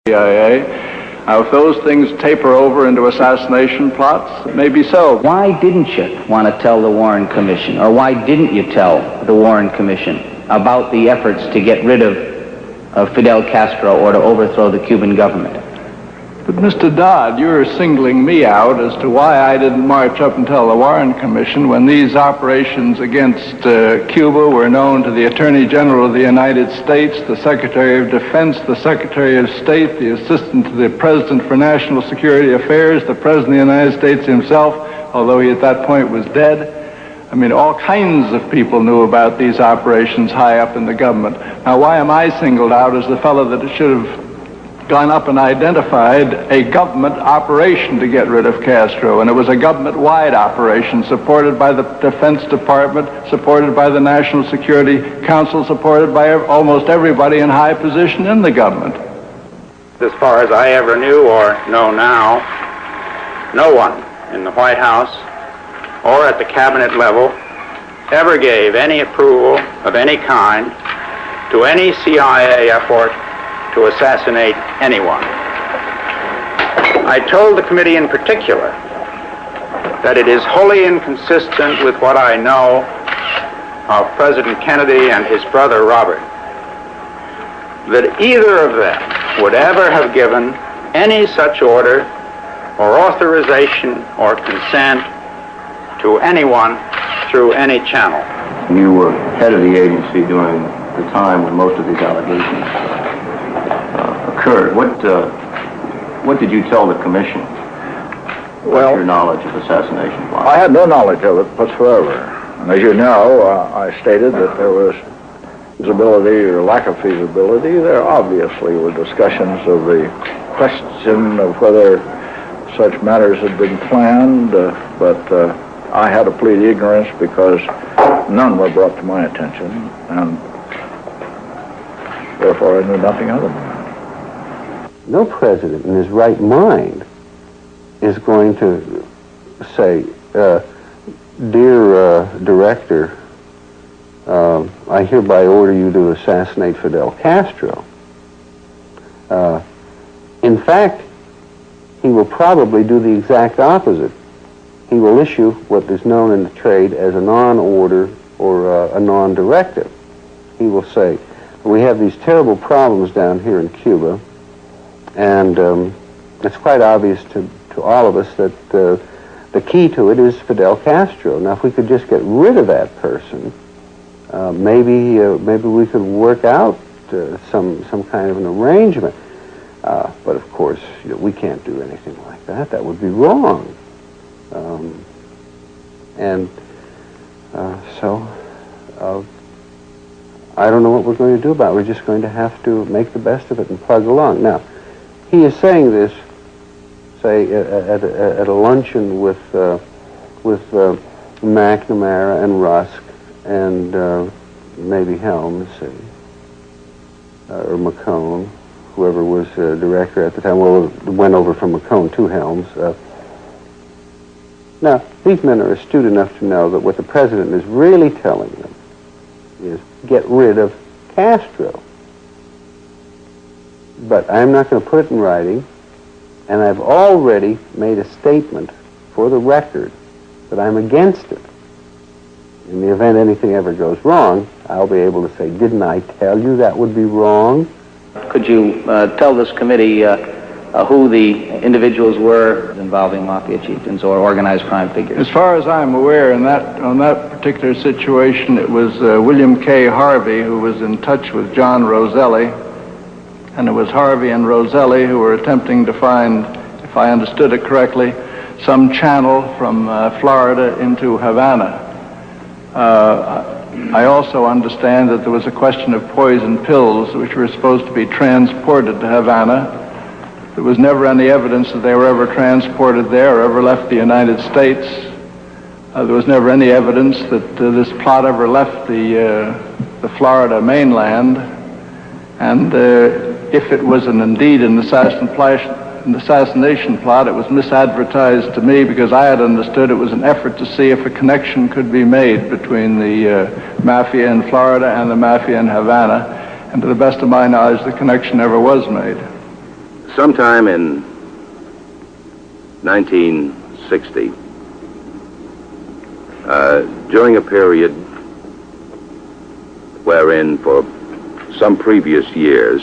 CIA. Now, if those things taper over into assassination plots, it may be so. Why didn't you want to tell the Warren Commission, or why didn't you tell the Warren Commission about the efforts to get rid of Fidel Castro or to overthrow the Cuban government? But Mr. Dodd, you're singling me out as to why I didn't march up and tell the Warren Commission when these operations against Cuba were known to the Attorney General of the United States, the Secretary of Defense, the Secretary of State, the Assistant to the President for National Security Affairs, the President of the United States himself, although he at that point was dead. I mean, all kinds of people knew about these operations high up in the government. Now, why am I singled out as the fellow that should have gone up and identified a government operation to get rid of Castro? And it was a government-wide operation supported by the Defense Department, supported by the National Security Council, supported by almost everybody in high position in the government. As far as I ever knew or know now, no one in the White House or at the cabinet level ever gave any approval of any kind to any CIA effort to assassinate anyone. I told the committee in particular that it is wholly inconsistent with what I know of President Kennedy and his brother Robert that either of them would ever have given any such order or authorization or consent to anyone through any channel. You were head of the agency during the time when most of these allegations occurred. What did you tell the commission? Well, your knowledge of assassination plots? I had no knowledge of it whatsoever. And as you know, I stated that there was feasibility or lack of feasibility. There obviously were discussions of the question of whether such matters had been planned, but I had to plead ignorance because none were brought to my attention, and therefore I knew nothing of them. No president in his right mind is going to say, dear director, I hereby order you to assassinate Fidel Castro. In fact, he will probably do the exact opposite. He will issue what is known in the trade as a non-order or a non-directive. He will say, we have these terrible problems down here in Cuba, and it's quite obvious to all of us that the key to it is Fidel Castro. Now, if we could just get rid of that person, maybe we could work out some kind of an arrangement. But of course, we can't do anything like that. That would be wrong. So I don't know what we're going to do about it. We're just going to have to make the best of it and plug along. Now, he is saying this, say, at a luncheon with McNamara and Rusk and maybe Helms or McCone, whoever was director at the time. Well, it went over from McCone to Helms. Now, these men are astute enough to know that what the president is really telling them is get rid of Castro. But I'm not going to put it in writing, and I've already made a statement for the record that I'm against it. In the event anything ever goes wrong, I'll be able to say, didn't I tell you that would be wrong? Could you tell this committee who the individuals were involving mafia chieftains or organized crime figures? As far as I'm aware, on that particular situation, it was William K. Harvey who was in touch with John Roselli, and it was Harvey and Roselli who were attempting to find, if I understood it correctly, some channel from Florida into Havana. I also understand that there was a question of poison pills which were supposed to be transported to Havana. There was never any evidence that they were ever transported there or ever left the United States. There was never any evidence that this plot ever left the Florida mainland. And if it was indeed an assassination plot, it was misadvertised to me because I had understood it was an effort to see if a connection could be made between the mafia in Florida and the mafia in Havana. And to the best of my knowledge, the connection never was made. sometime in 1960, during a period wherein for some previous years